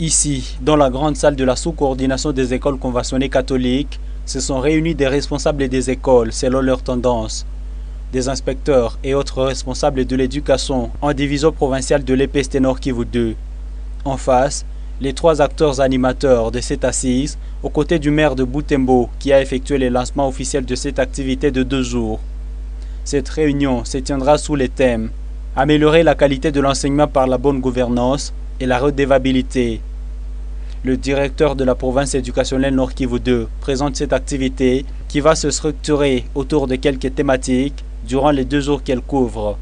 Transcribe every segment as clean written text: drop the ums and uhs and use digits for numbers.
Ici, dans la grande salle de la sous-coordination des écoles conventionnées catholiques, se sont réunis des responsables des écoles selon leurs tendances, des inspecteurs et autres responsables de l'éducation en division provinciale de l'EPST Nord Kivu 2. En face, les trois acteurs animateurs de cette assise, aux côtés du maire de Butembo qui a effectué le lancement officiel de cette activité de 2 jours. Cette réunion se tiendra sous les thèmes « Améliorer la qualité de l'enseignement par la bonne gouvernance et la redevabilité ». Le directeur de la province éducationnelle Nord Kivu 2 présente cette activité qui va se structurer autour de quelques thématiques durant les 2 jours qu'elle couvre.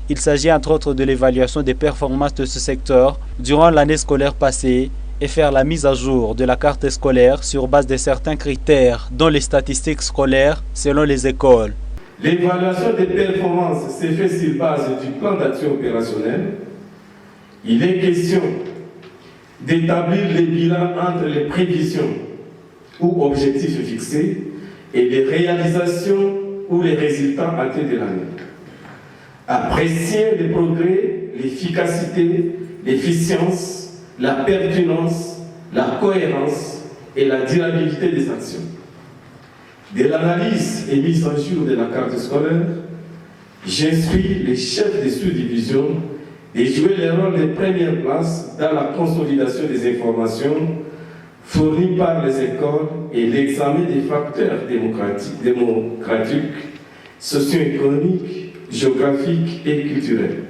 Il s'agit entre autres de l'évaluation des performances de ce secteur durant l'année scolaire passée et faire la mise à jour de la carte scolaire sur base de certains critères dont les statistiques scolaires selon les écoles. L'évaluation des performances s'est faite sur base du plan d'action opérationnel. Il est question d'établir les bilans entre les prévisions ou objectifs fixés et les réalisations ou les résultats atteints de l'année. Apprécier les progrès, l'efficacité, l'efficience, la pertinence, la cohérence et la durabilité des actions. De l'analyse et mise en jour de la carte scolaire, j'instruis les chefs de sous-division de jouer le rôle de première place dans la consolidation des informations fournies par les écoles et l'examen des facteurs démocratiques, socio-économiques, géographiques et culturels.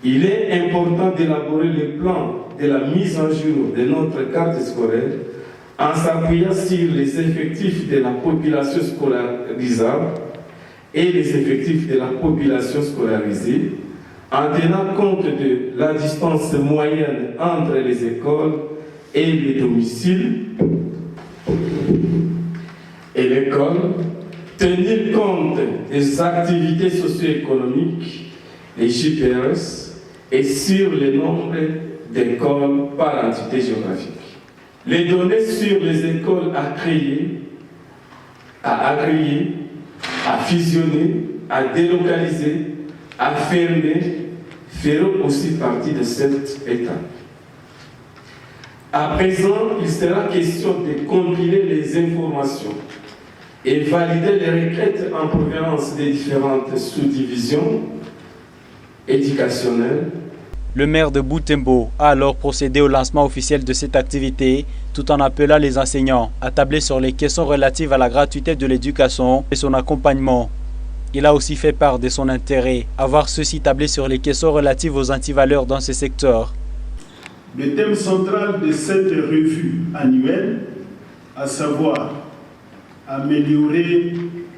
Il est important d'élaborer le plan de la mise en jour de notre carte scolaire en s'appuyant sur les effectifs de la population scolarisable et les effectifs de la population scolarisée, en tenant compte de la distance moyenne entre les écoles et les domiciles et l'école, tenir compte des activités socio-économiques, les JPRS, et sur le nombre d'écoles par entité géographique. Les données sur les écoles à créer, à agréger, à fusionner, à délocaliser, à fermer, feront aussi partie de cette étape. À présent, il sera question de compiler les informations et valider les requêtes en provenance des différentes sous-divisions éducationnelles. Le maire de Butembo a alors procédé au lancement officiel de cette activité tout en appelant les enseignants à tabler sur les questions relatives à la gratuité de l'éducation et son accompagnement. Il a aussi fait part de son intérêt à voir ceux-ci tabler sur les questions relatives aux antivaleurs dans ce secteur. Le thème central de cette revue annuelle, à savoir améliorer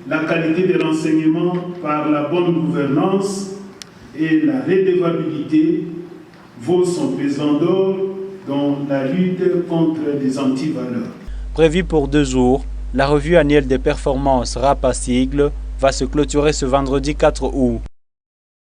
la qualité de l'enseignement par la bonne gouvernance et la redevabilité, vaut son pesant d'or dans la lutte contre les antivaleurs. Prévu pour 2 jours, la revue annuelle des performances RAP à sigle va se clôturer ce vendredi 4 août.